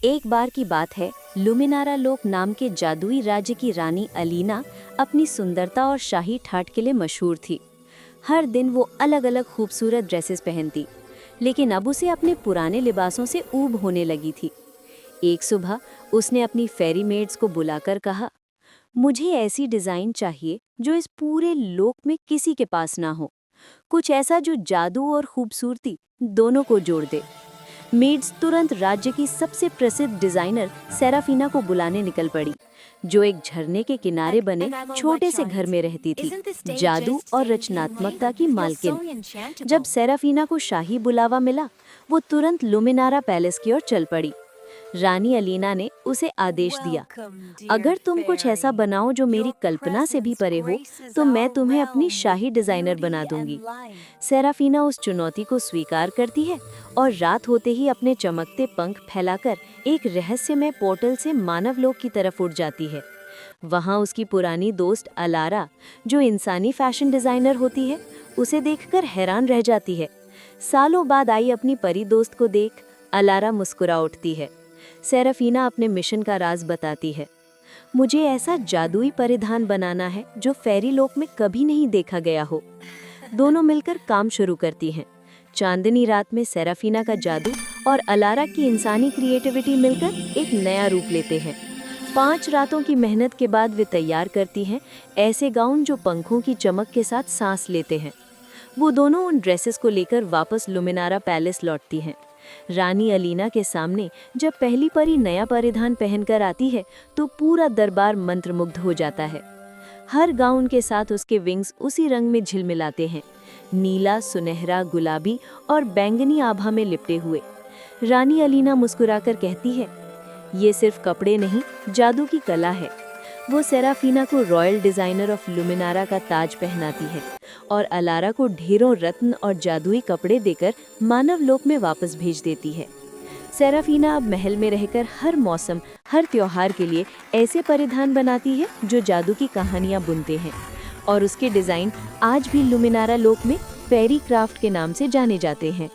एक बार की बात है, लुमिनारा लोक नाम के जादुई राज्य की रानी अलीना अपनी सुंदरता और शाही ठाठ के लिए मशहूर थी। हर दिन वो अलग अलग खूबसूरत ड्रेसेस पहनती, लेकिन अब उसे अपने पुराने लिबासों से ऊब होने लगी थी। एक सुबह उसने अपनी फेरी मेड्स को बुलाकर कहा, मुझे ऐसी डिज़ाइन चाहिए जो इस पूरे लोक में किसी के पास ना हो। कुछ ऐसा जो जादू और खूबसूरती दोनों को जोड़ दे। मेड्स तुरंत राज्य की सबसे प्रसिद्ध डिजाइनर सेराफीना को बुलाने निकल पड़ी, जो एक झरने के किनारे बने छोटे से घर में रहती थी, जादू और रचनात्मकता की मालकिन। जब सेराफीना को शाही बुलावा मिला, वो तुरंत लुमिनारा पैलेस की ओर चल पड़ी। रानी अलीना ने उसे आदेश दिया, अगर तुम कुछ ऐसा बनाओ जो मेरी कल्पना से भी परे हो, तो मैं तुम्हें अपनी शाही डिजाइनर बना दूंगी। सेराफीना उस चुनौती को स्वीकार करती है और रात होते ही अपने चमकते पंख फैलाकर एक रहस्यमय पोर्टल से मानवलोक की तरफ उड़ जाती है। वहां उसकी पुरानी दोस्त अलारा, जो इंसानी फैशन डिजाइनर होती है, उसे देखकर हैरान रह जाती है। सालों बाद आई अपनी परी दोस्त को देख अलारा मुस्कुरा उठती है। सेराफीना अपने मिशन का राज बताती है, मुझे ऐसा जादुई परिधान बनाना है जो फेरी लोक में कभी नहीं देखा गया हो। दोनों मिलकर काम शुरू करती हैं। चांदनी रात में सेराफीना का जादू और अलारा की इंसानी क्रिएटिविटी मिलकर एक नया रूप लेते हैं। 5 रातों की मेहनत के बाद वे तैयार करती हैं ऐसे गाउन जो पंखों की चमक के साथ सांस लेते हैं। वो दोनों उन ड्रेसेस को लेकर वापस लुमिनारा पैलेस लौटती हैं। रानी अलीना के सामने जब पहली परी नया परिधान पहनकर आती है, तो पूरा दरबार मंत्रमुग्ध हो जाता है। हर गाउन के साथ उसके विंग्स उसी रंग में झिलमिलाते हैं, नीला, सुनहरा, गुलाबी और बैंगनी आभा में लिपटे हुए। रानी अलीना मुस्कुराकर कहती है, ये सिर्फ कपड़े नहीं, जादू की कला है। वो सेराफीना को रॉयल डिजाइनर ऑफ लुमिनारा का ताज पहनाती है और अलारा को ढेरों रत्न और जादुई कपड़े देकर मानव लोक में वापस भेज देती है। सेराफीना अब महल में रहकर हर मौसम, हर त्योहार के लिए ऐसे परिधान बनाती है जो जादू की कहानियां बुनते हैं, और उसके डिजाइन आज भी लुमिनारा लोक में फेरी क्राफ्ट के नाम से जाने जाते हैं।